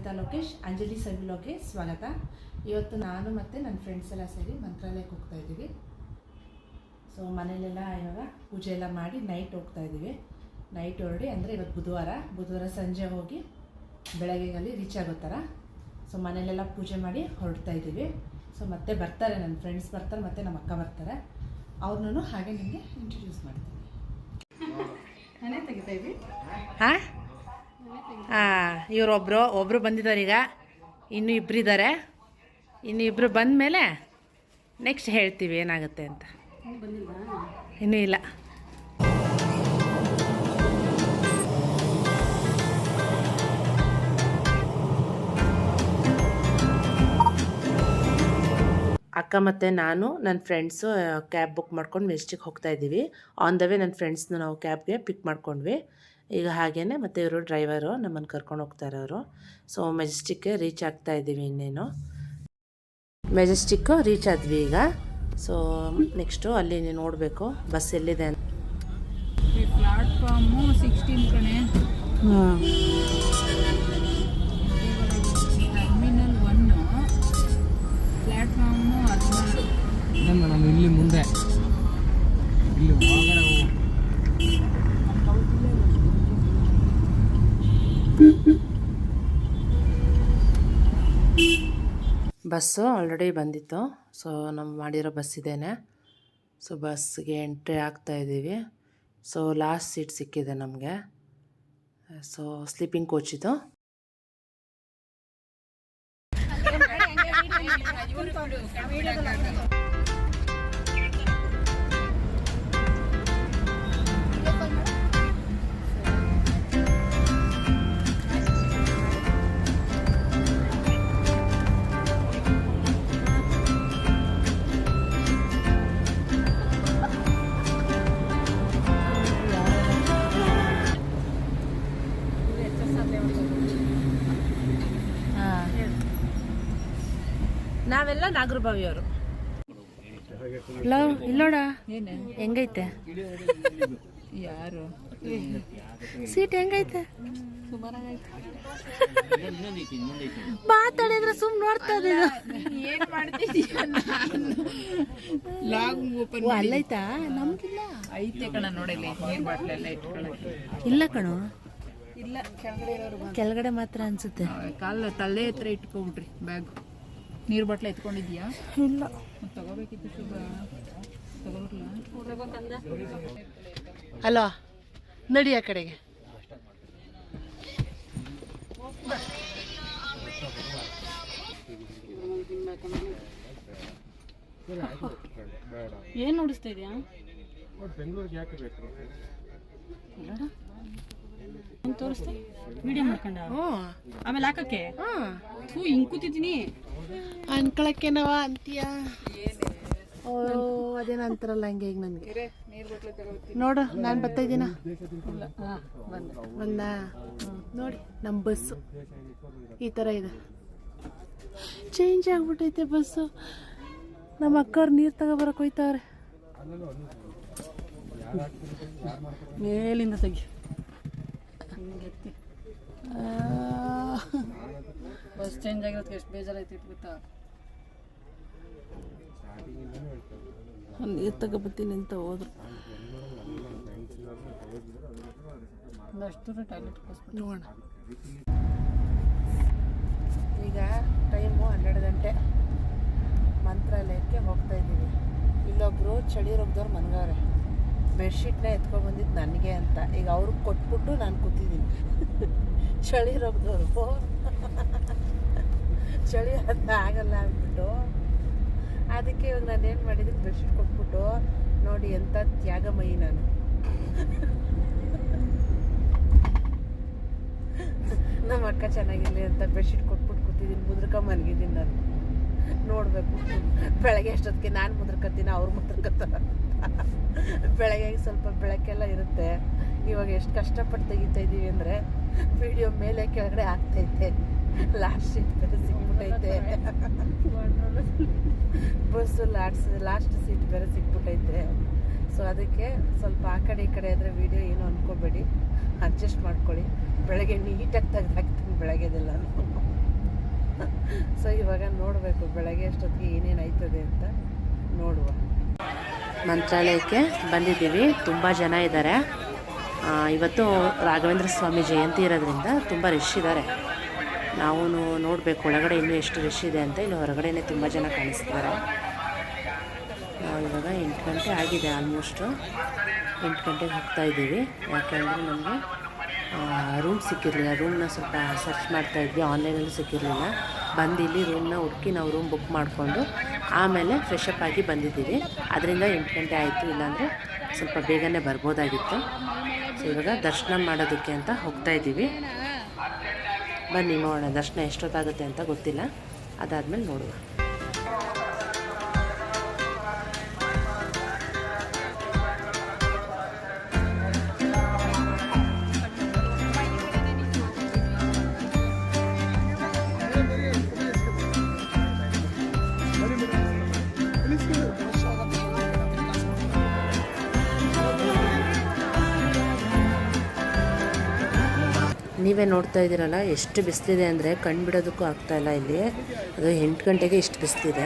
ಅನಿತಾ ಲೋಕೇಶ್ ಅಂಜಲಿ ಸವಿಲೋಗೆ ಸ್ವಾಗತ. ಇವತ್ತು ನಾನು ಮತ್ತು ನನ್ನ ಫ್ರೆಂಡ್ಸ್ ಎಲ್ಲ ಸೇರಿ ಮಂತ್ರಾಲಯಕ್ಕೆ ಹೋಗ್ತಾ ಇದ್ದೀವಿ. ಸೊ ಮನೇಲೆಲ್ಲ ಇವಾಗ ಪೂಜೆ ಎಲ್ಲ ಮಾಡಿ ನೈಟ್ ಹೋಗ್ತಾ ಇದ್ದೀವಿ. ನೈಟ್ ಹೊರಡಿ ಅಂದರೆ ಇವತ್ತು ಬುಧವಾರ ಸಂಜೆ ಹೋಗಿ ಬೆಳಗ್ಗೆಗಲ್ಲಿ ರೀಚ್ ಆಗೋ ಥರ. ಸೊ ಮನೇಲೆಲ್ಲ ಪೂಜೆ ಮಾಡಿ ಹೊರಡ್ತಾ ಇದ್ದೀವಿ. ಸೊ ಮತ್ತೆ ಬರ್ತಾರೆ, ನನ್ನ ಫ್ರೆಂಡ್ಸ್ ಬರ್ತಾರೆ, ಮತ್ತು ನಮ್ಮ ಅಕ್ಕ ಬರ್ತಾರೆ. ಅವ್ರನ್ನೂ ಹಾಗೆ ನಿಮಗೆ ಇಂಟ್ರೊಡ್ಯೂಸ್ ಮಾಡ್ತೀನಿ. ನಾನೇ ತೆಗಿತಾ ಇದ್ದೀವಿ. ಹಾಂ ಒಬ್ಬರು ಬಂದಿದ್ದಾರೆ. ಈಗ ಇನ್ನೂ ಇಬ್ಬರಿದ್ದಾರೆ. ಇನ್ನು ಇಬ್ಬರು ಬಂದ ಮೇಲೆ ನೆಕ್ಸ್ಟ್ ಹೇಳ್ತೀವಿ ಏನಾಗುತ್ತೆ ಅಂತ. ಇನ್ನೂ ಇಲ್ಲ. ಅಕ್ಕ ಮತ್ತು ನಾನು ನನ್ನ ಫ್ರೆಂಡ್ಸು ಕ್ಯಾಬ್ ಬುಕ್ ಮಾಡ್ಕೊಂಡು ಮೆಜೆಸ್ಟಿಕ್ ಹೋಗ್ತಾ ಇದ್ದೀವಿ. ಆನ್ ದ ವೇ ನನ್ನ ಫ್ರೆಂಡ್ಸ್ನ ನಾವು ಕ್ಯಾಬ್ಗೆ ಪಿಕ್ ಮಾಡ್ಕೊಂಡ್ವಿ. ಈಗ ಹಾಗೇ ಮತ್ತು ಇವರು ಡ್ರೈವರು ನಮ್ಮನ್ನು ಕರ್ಕೊಂಡು ಹೋಗ್ತಾರೆ ಅವರು. ಸೊ ಮೆಜೆಸ್ಟಿಕ್ಗೆ ರೀಚ್ ಆಗ್ತಾ ಇದ್ದೀವಿ. ಇನ್ನೇನು ಮೆಜೆಸ್ಟಿಕ್ಕು ರೀಚ್ ಆದ್ವಿ ಈಗ. ಸೊ ನೆಕ್ಸ್ಟು ಅಲ್ಲಿ ನೋಡಬೇಕು ಬಸ್ ಎಲ್ಲಿದೆ ಅಂತ. ಪ್ಲಾಟ್ಫಾರ್ಮು 16 ಕಣೆ. Terminal 1 platform 16. ಮೇಡಮ್ ಇಲ್ಲಿ ಮುಂದೆ ಇಲ್ಲಿ ಒಳಗಡೆ ಬಸ್ಸು ಆಲ್ರೆಡಿ ಬಂದಿತ್ತು. ಸೊ ನಮ್ಮ ಮಾಡಿರೋ ಬಸ್ ಇದೇನೆ. ಸೊ ಬಸ್ಗೆ ಎಂಟ್ರಿ ಆಗ್ತಾ ಇದ್ದೀವಿ. ಸೊ ಲಾಸ್ಟ್ ಸೀಟ್ ಸಿಕ್ಕಿದೆ ನಮಗೆ. ಸೊ ಸ್ಲೀಪಿಂಗ್ ಕೋಚ್ ಇದು. ನಾವೆಲ್ಲ ನಾಗರಬಾವಿಯವರು. ಇಲ್ಲೋಡ ಹೆಂಗೈತೆ ಯಾರು ಸೀಟ್ ಹೆಂಗೈತೆ? ಮಾತಾಡಿದ್ರೆ ಸುಮ್ ನೋಡ್ತಾ ಏನ್ ಮಾಡ್ತಿದ್ಯಾ? ಅಲ್ಲೈತಾ? ನಮ್ಗಿಲ್ಲ. ಐತೆ ಕಣ ನೋಡಿಲ್ಲ. ನೀರ್ ಬಾಟ್ಲೆಲ್ಲ ಇಟ್ಕೊಳ್ಳೋಕೆ ಇಲ್ಲ ಕಣೋ. ಇಲ್ಲ, ಕೆಳಗಡೆ ಮಾತ್ರ ಅನ್ಸುತ್ತೆ. ಕಾಲ ತಲೆ ಹತ್ರ ಇಟ್ಕೊಬಿಟ್ರಿ ಬ್ಯಾಗ್. ನೀರು ಬಾಟ್ಲೆ ಎತ್ಕೊಂಡಿದ್ಯಾ? ಇಲ್ಲ, ತಗೋಬೇಕಿತ್ತು. ಶುಭ ತಗೋಬರ್ಲ. ಅಲೋ ನಡಿ ಆ ಕಡೆಗೆ. ಏನ್ ನೋಡಿಸ್ತಾ ಇದೆಯಾ? ಬೆಂಗಳೂರಿಗೆ ಯಾಕೆ ಬೇಕು? ತೋರಿಸ್ತಾ ವಿಡಿಯೋ ಮಾಡ್ಕೊಂಡ ಆಮೇಲೆ ಹಾಕಕ್ಕೆ ಹಿಂಗ್ ಕೂತಿದ್ದೀನಿ ಅನ್ಕೊಳಕ್ಕೇನವ ಅಂತೀಯ? ಅದೇನ ಅಂತಾರಲ್ಲ ಹಂಗೆ. ಈಗ ನನಗೆ ನೋಡು, ನಾನು ಬರ್ತಾ ಇದ್ದೀನ. ಬಂದ ನೋಡಿ ನಮ್ಮ ಬಸ್ಸು ಈ ಥರ ಇದೆ. ಚೇಂಜ್ ಆಗ್ಬಿಟ್ಟೈತೆ ಬಸ್ಸು. ನಮ್ಮ ಅಕ್ಕವ್ರು ನೀರು ತಗೊಬರಕ್ಕೆ ಹೋಯ್ತವ್ರೆ. ಮೇಲಿಂದ ತೆಗಿ. ಬಸ್ ಚೇಂಜ್ ಆಗಿರೋದಕ್ಕೆ ಎಷ್ಟು ಬೇಜಾರೈತಿ ಗೊತ್ತಾ? ನೀರು ತಗೊಬತ್ತೀನಿ ಅಂತ ಹೋದ್ರು. ಅಷ್ಟು ಟಾಯ್ಲೆಟ್ ನೋಡೋಣ. ಈಗ ಟೈಮು 12 ಗಂಟೆ. ಮಂತ್ರಾಲಯಕ್ಕೆ ಹೋಗ್ತಾ ಇದ್ದೀವಿ. ಇಲ್ಲೊಬ್ರು ಚಳಿ ರೋಗದವ್ರು ಮನ್ಗವ್ರೆ. ಬೆಡ್ಶೀಟ್ನ ಎತ್ಕೊಂಡ್ಬಂದಿದ್ದು ನನಗೆ ಅಂತ. ಈಗ ಅವ್ರಿಗೆ ಕೊಟ್ಬಿಟ್ಟು ನಾನು ಕೂತಿದ್ದೀನಿ. ಚಳಿ ರೋಗದವ್ರು ಚಳಿ ಅಂತ ಆಗಲ್ಲ ಅಂದ್ಬಿಟ್ಟು ಅದಕ್ಕೆ ಇವಾಗ ನಾನು ಏನು ಮಾಡಿದ್ದೀನಿ, ಬೆಡ್ಶೀಟ್ ಕೊಟ್ಬಿಟ್ಟು ನೋಡಿ ಎಂಥ ತ್ಯಾಗಮಯಿ ನಾನು. ನಮ್ಮ ಅಕ್ಕ ಚೆನ್ನಾಗಿರಲಿ ಅಂತ ಬೆಡ್ಶೀಟ್ ಕೊಟ್ಬಿಟ್ಟು ಕೂತಿದ್ದೀನಿ. ಮುದ್ರಕ ಮಲಗಿದ್ದೀನಿ ನಾನು. ನೋಡಬೇಕು ಬೆಳಗ್ಗೆ ಅಷ್ಟೊತ್ತಿಗೆ ನಾನು ಮುದ್ರಕತ್ತೀನಿ, ಅವ್ರು ಮುದ್ರಕತ್ತಾರೆ. ಬೆಳಗ್ಗೆ ಸ್ವಲ್ಪ ಬೆಳಕೆಲ್ಲ ಇರುತ್ತೆ. ಇವಾಗ ಎಷ್ಟು ಕಷ್ಟಪಟ್ಟು ತೆಗಿತಾ ಇದ್ದೀವಿ ಅಂದರೆ ವಿಡಿಯೋ ಮೇಲೆ ಕೆಳಗಡೆ ಆಗ್ತೈತೆ. ಲಾಸ್ಟ್ ಸೀಟ್ ಬೇರೆ ಸಿಕ್ಬಿಟ್ಟೈತೆ. ಬಸ್ಸು ಲಾಸ್ಟ್ ಸೀಟ್ ಬೇರೆ ಸಿಕ್ಬಿಟ್ಟೈತೆ. ಸೊ ಅದಕ್ಕೆ ಸ್ವಲ್ಪ ಆ ಕಡೆ ಈ ಕಡೆ ಆದರೆ ವೀಡಿಯೋ ಏನು ಅಂದ್ಕೋಬೇಡಿ, ಅಡ್ಜಸ್ಟ್ ಮಾಡ್ಕೊಳ್ಳಿ. ಬೆಳಗ್ಗೆ ನೀಟಾಗಿ ತೆಗೆದಾಕ್ತೀನಿ ಬೆಳಗ್ಗೆದೆಲ್ಲ. ಸೊ ಇವಾಗ ನೋಡಬೇಕು ಬೆಳಗ್ಗೆ ಅಷ್ಟೊತ್ತಿಗೆ ಏನೇನು ಆಯ್ತದೆ ಅಂತ ನೋಡುವ. ಮಂತ್ರಾಲಯಕ್ಕೆ ಬಂದಿದ್ದೀವಿ. ತುಂಬ ಜನ ಇದ್ದಾರೆ. ಇವತ್ತು ರಾಘವೇಂದ್ರ ಸ್ವಾಮಿ ಜಯಂತಿ ಇರೋದ್ರಿಂದ ತುಂಬ ರಶ್ ಇದ್ದಾರೆ. ನಾವು ನೋಡಬೇಕು ಒಳಗಡೆ ಇನ್ನೂ ಎಷ್ಟು ರಶ್ ಇದೆ ಅಂತ. ಇಲ್ಲಿ ಹೊರಗಡೆನೇ ತುಂಬ ಜನ ಕಾಣಿಸ್ತಿದ್ದಾರೆ. ನಾವು ಇವಾಗ 8 ಗಂಟೆ ಆಗಿದೆ, ಆಲ್ಮೋಸ್ಟು 8 ಗಂಟೆಗೆ ಹೋಗ್ತಾ ಇದ್ದೀವಿ. ಯಾಕೆಂದರೆ ನಮಗೆ ರೂಮ್ ಸಿಕ್ಕಿರಲಿಲ್ಲ. ರೂಮ್ನ ಸ್ವಲ್ಪ ಸರ್ಚ್ ಮಾಡ್ತಾಯಿದ್ವಿ, ಆನ್ಲೈನಲ್ಲಿ ಸಿಕ್ಕಿರಲಿಲ್ಲ. ಬಂದು ಇಲ್ಲಿ ರೂಮ್ನ ಹುಡುಕಿ ನಾವು ರೂಮ್ ಬುಕ್ ಮಾಡಿಕೊಂಡು ಆಮೇಲೆ ಫ್ರೆಶಪ್ ಆಗಿ ಬಂದಿದ್ದೀವಿ. ಅದರಿಂದ 8 ಗಂಟೆ ಆಯಿತು, ಇಲ್ಲಾಂದರೆ ಸ್ವಲ್ಪ ಬೇಗನೆ ಬರ್ಬೋದಾಗಿತ್ತು. ಸೊ ಇವಾಗ ದರ್ಶನ ಮಾಡೋದಕ್ಕೆ ಅಂತ ಹೋಗ್ತಾ ಇದ್ದೀವಿ. ಬನ್ನಿ ನೋಡೋಣ ದರ್ಶನ ಎಷ್ಟೊತ್ತಾಗುತ್ತೆ ಅಂತ ಗೊತ್ತಿಲ್ಲ, ಅದಾದಮೇಲೆ ನೋಡುವ. ನೀವೇ ನೋಡ್ತಾ ಇದ್ದೀರಲ್ಲ ಎಷ್ಟು ಬಿಸಿಲಿದೆ ಅಂದರೆ ಕಣ್ಣು ಬಿಡೋದಕ್ಕೂ ಆಗ್ತಾಯಿಲ್ಲ. ಇಲ್ಲಿ ಅದು 8 ಗಂಟೆಗೆ ಇಷ್ಟು ಬಿಸಿಲಿದೆ.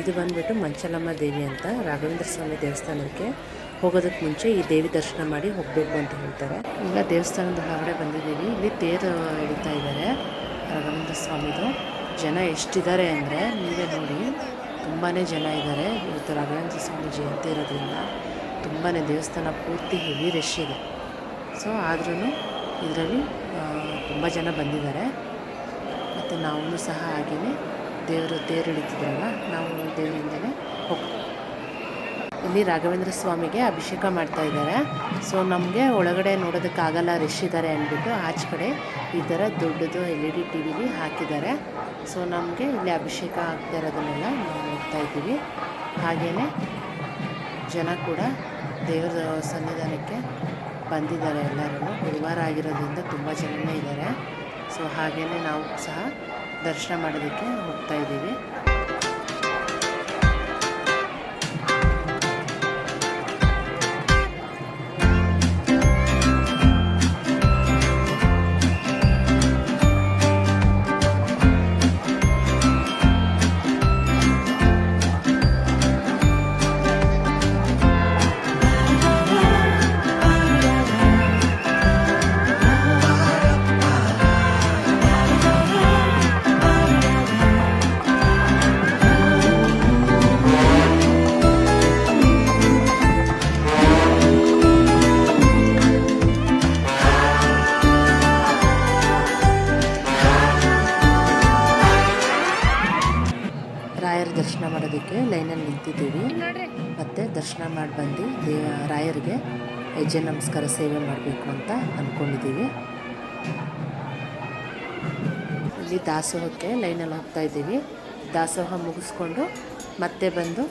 ಇದು ಬಂದುಬಿಟ್ಟು ಮಂಚಲಮ್ಮ ದೇವಿ ಅಂತ, ರಾಘವೇಂದ್ರ ಸ್ವಾಮಿ ದೇವಸ್ಥಾನಕ್ಕೆ ಹೋಗೋದಕ್ಕೆ ಮುಂಚೆ ಈ ದೇವಿ ದರ್ಶನ ಮಾಡಿ ಹೋಗಬೇಕು ಅಂತ ಹೇಳ್ತಾರೆ. ಈಗ ದೇವಸ್ಥಾನದ ಹೊರಗಡೆ ಬಂದಿದ್ದೀವಿ. ಇಲ್ಲಿ ತೇರು ಎಳಿತಾ ಇದ್ದಾರೆ ರಾಘವೇಂದ್ರ ಸ್ವಾಮಿದು. ಜನ ಎಷ್ಟಿದ್ದಾರೆ ಅಂದರೆ ನೀವೇ ನೋಡಿ, ತುಂಬಾ ಜನ ಇದ್ದಾರೆ. ಇವತ್ತು ರಾಘವೇಂದ್ರ ಸ್ವಾಮಿ ಜಯಂತಿ ಇರೋದ್ರಿಂದ ತುಂಬಾ ದೇವಸ್ಥಾನ ಪೂರ್ತಿ ಹೆವಿ ರಶ್ ಇದೆ. ಸೊ ಆದ್ರೂ ಇದರಲ್ಲಿ ತುಂಬ ಜನ ಬಂದಿದ್ದಾರೆ. ಮತ್ತು ನಾವು ಸಹ ಹಾಗೆಯೇ ದೇವರು ತೇರು ಹಿಡಿತಿದ್ರಲ್ಲ, ನಾವು ದೇವರಿಂದಲೇ ಇಲ್ಲಿ ರಾಘವೇಂದ್ರ ಸ್ವಾಮಿಗೆ ಅಭಿಷೇಕ ಮಾಡ್ತಾ ಇದ್ದಾರೆ. ಸೊ ನಮಗೆ ಒಳಗಡೆ ನೋಡೋದಕ್ಕಾಗಲ್ಲ, ರಶ್ ಇದ್ದಾರೆ ಅಂದ್ಬಿಟ್ಟು ಆಚೆ ಕಡೆ ಈ ಥರ ದೊಡ್ಡದು LED TV ಹಾಕಿದ್ದಾರೆ. ಸೊ ನಮಗೆ ಇಲ್ಲಿ ಅಭಿಷೇಕ ಆಗ್ತಾ ಇರೋದನ್ನೆಲ್ಲ ನಾವು ನೋಡ್ತಾ ಇದ್ದೀವಿ. ಹಾಗೆಯೇ ಜನ ಕೂಡ ದೇವರ ಸನ್ನಿಧಾನಕ್ಕೆ ಬಂದಿದ್ದಾರೆ. ಎಲ್ಲರೂ ಗುರುವಾರ ಆಗಿರೋದ್ರಿಂದ ತುಂಬ ಜನನೇ ಇದ್ದಾರೆ. ಸೊ ಹಾಗೆಯೇ ನಾವು ಸಹ ದರ್ಶನ ಮಾಡೋದಕ್ಕೆ ಹೋಗ್ತಾ ಇದ್ದೀವಿ. ರಾಯರ ದರ್ಶನ ಮಾಡೋದಕ್ಕೆ ಲೈನಲ್ಲಿ ನಿಂತಿದ್ದೀವಿ. ಮತ್ತು ದರ್ಶನ ಮಾಡಿ ಬಂದು ರಾಯರಿಗೆ ಹೆಜ್ಜೆ ನಮಸ್ಕಾರ ಸೇವೆ ಮಾಡಬೇಕು ಅಂತ ಅಂದ್ಕೊಂಡಿದ್ದೀವಿ. ಇಲ್ಲಿ ದಾಸೋಹಕ್ಕೆ ಲೈನಲ್ಲಿ ಹೋಗ್ತಾ ಇದ್ದೀವಿ. ದಾಸೋಹ ಮುಗಿಸ್ಕೊಂಡು ಮತ್ತೆ ಬಂದು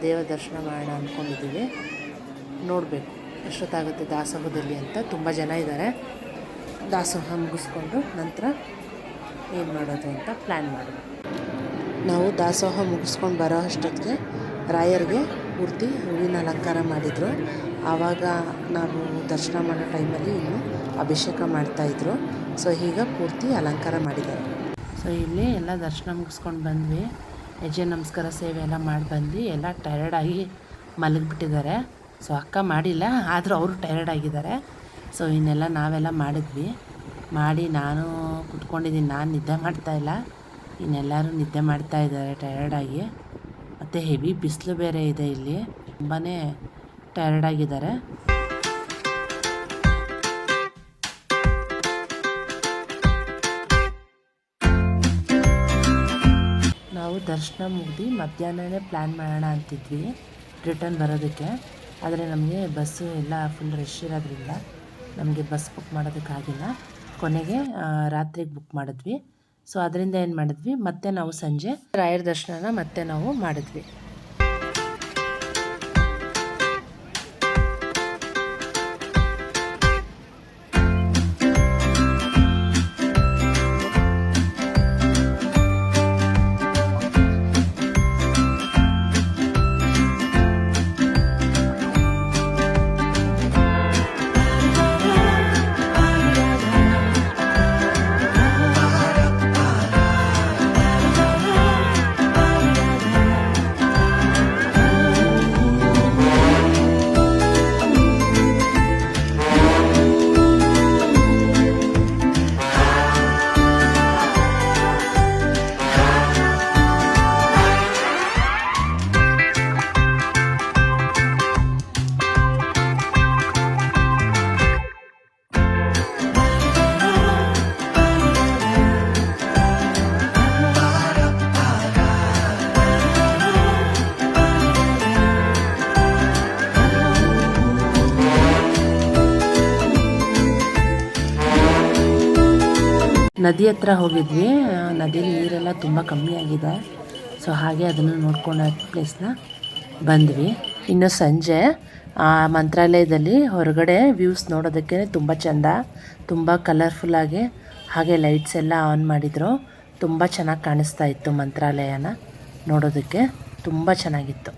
ದೇವ ದರ್ಶನ ಮಾಡೋಣ ಅಂದ್ಕೊಂಡಿದ್ದೀವಿ. ನೋಡಬೇಕು ಎಷ್ಟೊತ್ತಾಗುತ್ತೆ ದಾಸೋಹದಲ್ಲಿ ಅಂತ. ತುಂಬ ಜನ ಇದ್ದಾರೆ. ದಾಸೋಹ ಮುಗಿಸ್ಕೊಂಡು ನಂತರ ಏನು ಮಾಡೋದು ಅಂತ ಪ್ಲ್ಯಾನ್ ಮಾಡೋದು. ನಾವು ದಾಸೋಹ ಮುಗಿಸ್ಕೊಂಡು ಬರೋ ಅಷ್ಟೊತ್ತಿಗೆ ರಾಯರಿಗೆ ಪೂರ್ತಿ ಹೂವಿನ ಅಲಂಕಾರ ಮಾಡಿದರು. ಆವಾಗ ನಾವು ದರ್ಶನ ಮಾಡೋ ಟೈಮಲ್ಲಿ ಇನ್ನೂ ಅಭಿಷೇಕ ಮಾಡ್ತಾಯಿದ್ರು. ಸೊ ಈಗ ಪೂರ್ತಿ ಅಲಂಕಾರ ಮಾಡಿದ್ದಾರೆ. ಸೊ ಇಲ್ಲಿ ಎಲ್ಲ ದರ್ಶನ ಮುಗಿಸ್ಕೊಂಡು ಬಂದ್ವಿ. ಹೆಜ್ಜೆ ನಮಸ್ಕಾರ ಸೇವೆ ಎಲ್ಲ ಮಾಡಿ ಬಂದು ಎಲ್ಲ ಟಯರ್ಡಾಗಿ ಮಲಗಿಬಿಟ್ಟಿದ್ದಾರೆ. ಸೊ ಅಕ್ಕ ಮಾಡಿಲ್ಲ, ಆದರೂ ಅವರು ಟಯರ್ಡ್ ಆಗಿದ್ದಾರೆ. ಸೊ ಇನ್ನೆಲ್ಲ ನಾವೆಲ್ಲ ಮಾಡಿದ್ವಿ. ಮಾಡಿ ನಾನು ಕುತ್ಕೊಂಡಿದ್ದೀನಿ, ನಾನು ನಿದ್ದೆ ಮಾಡ್ತಾಯಿಲ್ಲ. ಇನ್ನೆಲ್ಲರೂ ನಿದ್ದೆ ಮಾಡ್ತಾ ಇದ್ದಾರೆ ಟಯರ್ಡಾಗಿ. ಮತ್ತು ಹೆವಿ ಬಿಸಿಲು ಬೇರೆ ಇದೆ, ಇಲ್ಲಿ ತುಂಬಾ ಟಯರ್ಡಾಗಿದ್ದಾರೆ. ನಾವು ದರ್ಶನ ಮುಗಿದು ಮಧ್ಯಾಹ್ನವೇ ಪ್ಲ್ಯಾನ್ ಮಾಡೋಣ ಅಂತಿದ್ವಿ ರಿಟರ್ನ್ ಬರೋದಕ್ಕೆ. ಆದರೆ ನಮಗೆ ಬಸ್ಸು ಎಲ್ಲ ಫುಲ್ ರಶ್ ಇರೋದ್ರಿಂದ ನಮಗೆ ಬಸ್ ಬುಕ್ ಮಾಡೋದಕ್ಕಾಗಿಲ್ಲ. ಕೊನೆಗೆ ರಾತ್ರಿಗೆ ಬುಕ್ ಮಾಡಿದ್ವಿ. ಸೊ ಅದರಿಂದ ಏನು ಮಾಡಿದ್ವಿ, ಮತ್ತೆ ನಾವು ಸಂಜೆ ರಾಯರ ದರ್ಶನನ ಮತ್ತೆ ನಾವು ಮಾಡಿದ್ವಿ. ನದಿ ಹತ್ರ ಹೋಗಿದ್ವಿ. ನದಿ ನೀರೆಲ್ಲ ತುಂಬ ಕಮ್ಮಿ ಆಗಿದೆ. ಸೊ ಹಾಗೆ ಅದನ್ನು ನೋಡ್ಕೊಂಡು ಆ ಪ್ಲೇಸ್ನ ಬಂದ್ವಿ. ಇನ್ನು ಸಂಜೆ ಮಂತ್ರಾಲಯದಲ್ಲಿ ಹೊರಗಡೆ ವ್ಯೂಸ್ ನೋಡೋದಕ್ಕೆ ತುಂಬ ಚೆಂದ, ತುಂಬ ಕಲರ್ಫುಲ್ಲಾಗಿ, ಹಾಗೆ ಲೈಟ್ಸ್ ಎಲ್ಲ ಆನ್ ಮಾಡಿದರು. ತುಂಬ ಚೆನ್ನಾಗಿ ಕಾಣಿಸ್ತಾ ಇತ್ತು. ಮಂತ್ರಾಲಯನ ನೋಡೋದಕ್ಕೆ ತುಂಬ ಚೆನ್ನಾಗಿತ್ತು.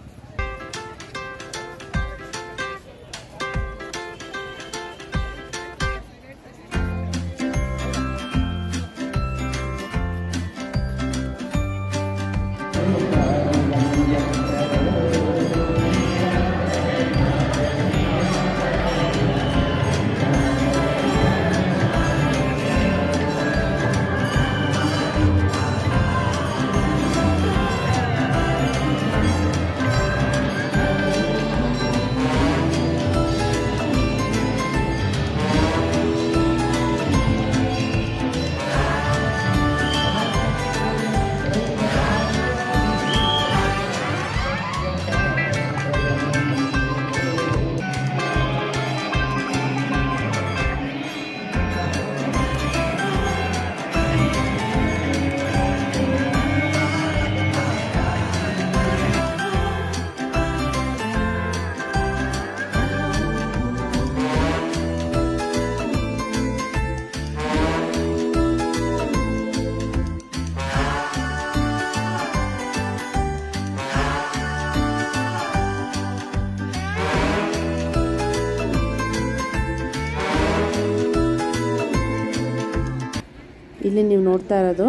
ಇಲ್ಲಿ ನೀವು ನೋಡ್ತಾ ಇರೋದು,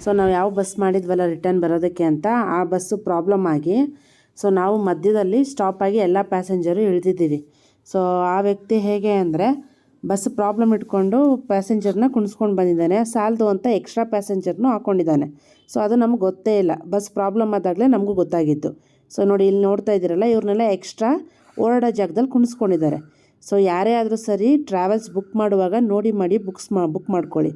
ಸೊ ನಾವು ಯಾವ ಬಸ್ ಮಾಡಿದ್ವಲ್ಲ ರಿಟರ್ನ್ ಬರೋದಕ್ಕೆ ಅಂತ, ಆ ಬಸ್ಸು ಪ್ರಾಬ್ಲಮ್ ಆಗಿ ಸೊ ನಾವು ಮಧ್ಯದಲ್ಲಿ ಸ್ಟಾಪ್ ಆಗಿ ಎಲ್ಲ ಪ್ಯಾಸೆಂಜರು ಇಳಿದಿದ್ದೀವಿ. ಸೊ ಆ ವ್ಯಕ್ತಿ ಹೇಗೆ ಅಂದರೆ ಬಸ್ ಪ್ರಾಬ್ಲಮ್ ಇಟ್ಕೊಂಡು ಪ್ಯಾಸೆಂಜರ್ನ ಕುಣಿಸ್ಕೊಂಡು ಬಂದಿದ್ದಾನೆ, ಸಾಲದು ಅಂತ ಎಕ್ಸ್ಟ್ರಾ ಪ್ಯಾಸೆಂಜರ್ನು ಹಾಕ್ಕೊಂಡಿದ್ದಾನೆ. ಸೊ ಅದು ನಮ್ಗೆ ಗೊತ್ತೇ ಇಲ್ಲ, ಬಸ್ ಪ್ರಾಬ್ಲಮ್ ಆದಾಗಲೇ ನಮಗೂ ಗೊತ್ತಾಗಿತ್ತು. ಸೊ ನೋಡಿ ಇಲ್ಲಿ ನೋಡ್ತಾ ಇದ್ದೀರಲ್ಲ, ಇವ್ರನ್ನೆಲ್ಲ ಎಕ್ಸ್ಟ್ರಾ ಓಡಾಡೋ ಜಾಗದಲ್ಲಿ ಕುಣಿಸ್ಕೊಂಡಿದ್ದಾರೆ. ಸೊ ಯಾರೇ ಆದರೂ ಸರಿ ಟ್ರಾವೆಲ್ಸ್ ಬುಕ್ ಮಾಡುವಾಗ ನೋಡಿ ಮಾಡಿ ಬುಕ್ ಮಾಡ್ಕೊಳ್ಳಿ,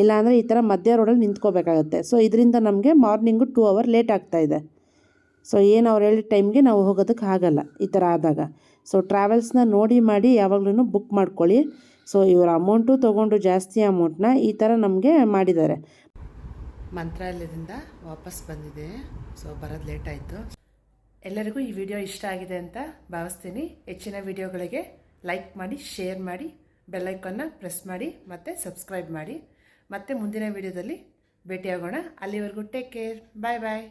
ಇಲ್ಲಾಂದರೆ ಈ ಥರ ಮಧ್ಯ ರೋಡಲ್ಲಿ ನಿಂತ್ಕೋಬೇಕಾಗತ್ತೆ. ಸೊ ಇದರಿಂದ ನಮಗೆ ಮಾರ್ನಿಂಗು 2 hour ಲೇಟ್ ಆಗ್ತಾಯಿದೆ. ಸೊ ಏನು ಅವ್ರು ಹೇಳಿದ ಟೈಮ್ಗೆ ನಾವು ಹೋಗೋದಕ್ಕೆ ಆಗಲ್ಲ ಈ ಥರ ಆದಾಗ. ಸೊ ಟ್ರಾವೆಲ್ಸ್ನ ನೋಡಿ ಮಾಡಿ ಯಾವಾಗಲೂ ಬುಕ್ ಮಾಡ್ಕೊಳ್ಳಿ. ಸೊ ಇವ್ರ ಅಮೌಂಟು ತೊಗೊಂಡು ಜಾಸ್ತಿ ಅಮೌಂಟ್ನ ಈ ಥರ ನಮಗೆ ಮಾಡಿದ್ದಾರೆ. ಮಂತ್ರಾಲಯದಿಂದ ವಾಪಸ್ ಬಂದಿದೆ. ಸೊ ಬರೋದು ಲೇಟ್ ಆಯಿತು. ಎಲ್ಲರಿಗೂ ಈ ವಿಡಿಯೋ ಇಷ್ಟ ಆಗಿದೆ ಅಂತ ಭಾವಿಸ್ತೀನಿ. ಹೆಚ್ಚಿನ ವಿಡಿಯೋಗಳಿಗೆ ಲೈಕ್ ಮಾಡಿ, ಶೇರ್ ಮಾಡಿ, ಬೆಲ್ಲೈಕನ್ನ ಪ್ರೆಸ್ ಮಾಡಿ ಮತ್ತು ಸಬ್ಸ್ಕ್ರೈಬ್ ಮಾಡಿ. ಮತ್ತೆ ಮುಂದಿನ ವಿಡಿಯೋದಲ್ಲಿ ಭೇಟಿಯಾಗೋಣ. ಅಲ್ಲಿವರೆಗೂ ಟೇಕ್ ಕೇರ್. ಬಾಯ್ ಬಾಯ್.